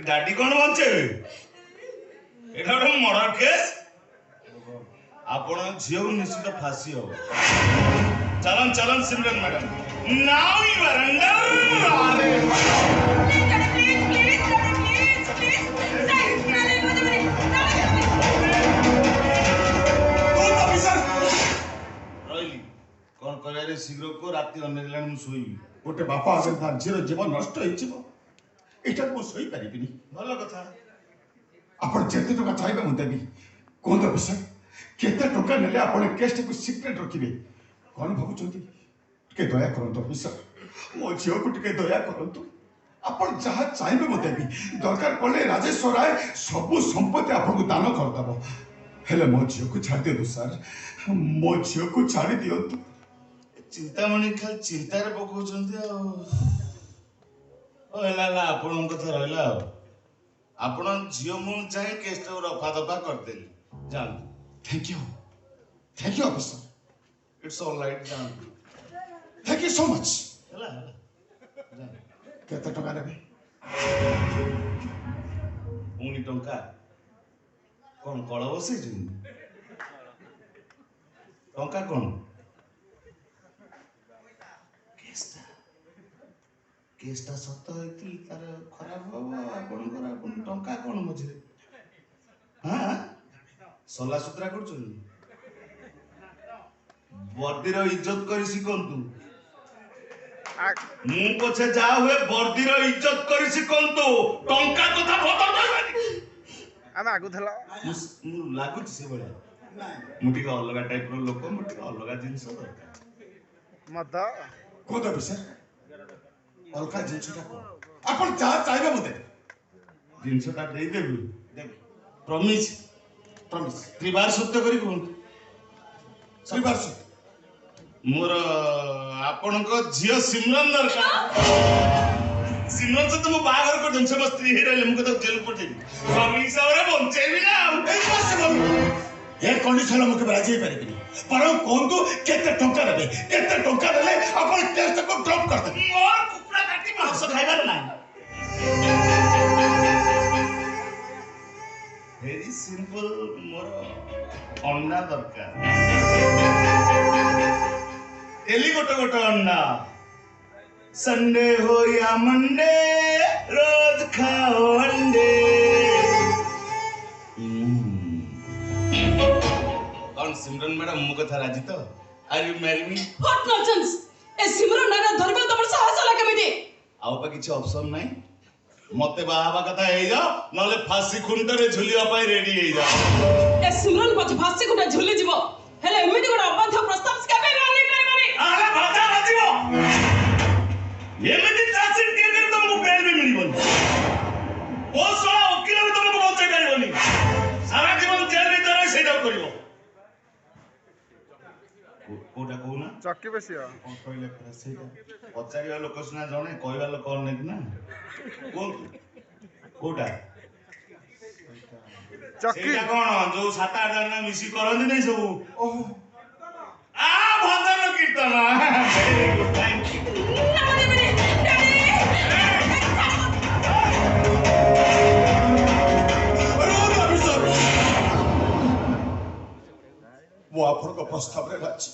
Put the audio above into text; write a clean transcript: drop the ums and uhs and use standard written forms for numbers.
गाड़ी कौन बचे एटा गोटे मर्डर केस आपण झील को निश्चित फांसी हो चलन चलन Simran madam now you are under कौन करे शीघ्र को राति अनेला शुई गोटे बापा आगे झीर जीवन नष्ट होटा मुझे शोई पारि भल कथा आपण जिते टका चाहिए मुझे देवी कहते अफिसर केते टका नेले आपण केस को सिक्रेट रखिए कौन भावुं टे दया करतु अफिसर मो झील को टे दया करतु आपण जहाँ चाहिए मुझे देवी दरकार पड़े राजेश्वर राय सबू संपत्ति आपको दान करदेव हेले मो झील को छाड़ दिंतु सर मो झील को छाड़ी दिंतु चिंतामणि खाली चिंतार पकाउछन्ती आपण कथा रहा आपण झील मु चाहे केसटा रफा दफा करदेली जान thank you officer it's all right जान थैंक यू सो मच हला केते टका देबे पुणी टंका कौन कल बसई टंका कौन केसटा सत होती तार खराब हम आपणकर आपण टंका कौन मझे हाँ सला सुतरा कर बर्दीर इज्जत कर शिखंतु मु पछे जा हुए बर्दीर इज्जत कर शिखंतु टंका कथा भतर करबानी आमे आगु थला मु लागु से बळा मुठी का अलग टाइप रो लोक मुठी का अलग जिंस दरकार मत कोद अफिसर अलका जिनसटा को आपण जहाँ चाहिए मुझे जिनसटा दे देबी प्रॉमिस प्रॉमिस त्रिबार सत्य करी कोन श्रीवार मोर आपण को झियो सिमरन दरकार सिमरन से तुम बाहर कर दन सब स्त्री ही रहले मुके तो जेल पठेबी स्वामी हिसाब रे बंचेबी ना इम्पॉसिबल ये कंडीशन मुके राजी पारिबिनी पर कोन तो केते टंका देबे केते टंका देले आपण टेस्ट को ड्रॉप कर देबे मोर कुकुड़ा काटी मांस खाइबार नाही वेरी सिंपल मोर अंडा दरकार एली गोटे गोटे अंडा संडे हो या मंडे रोज खाओ अंडे कौन सिमरन मैडम मु कथा राजी तो are you marry me what nonsense ए सिमरन नाना धरबे तमर साहस होला केमिति आउ पा किछ ऑप्शन नाही मते बाहाबा कथा हे जा नले फांसी खुंटरे झुलिया पाई रेडी हे जा ए सिमरन पछ फांसी कोटा झुली जीवो हेले एमिति कोटा अबाध प्रस्ताव केबे मानि परबानी आले भाजा भाजिबो एमिति चार्जशीट के कर तुमको बेल भी मिलिबनी ओ सोला वकील भी तुमको बचाई परिबनी सारा जीवन जेल भीतर रही सेटा करिवो कोटा कोना चक्की बेसी कौन कहले परा सेटा पचारिया लोक सुना जणे कहवा लोक अनेक ना कोन कोटा चक्की सेटा कोन जो 7-8 जण मिसी करंदी नै सब ओह आ भजन कीर्तन वेरी गुड थैंक यू नानी बने डैडी वो आपन को प्रस्ताव रे राजी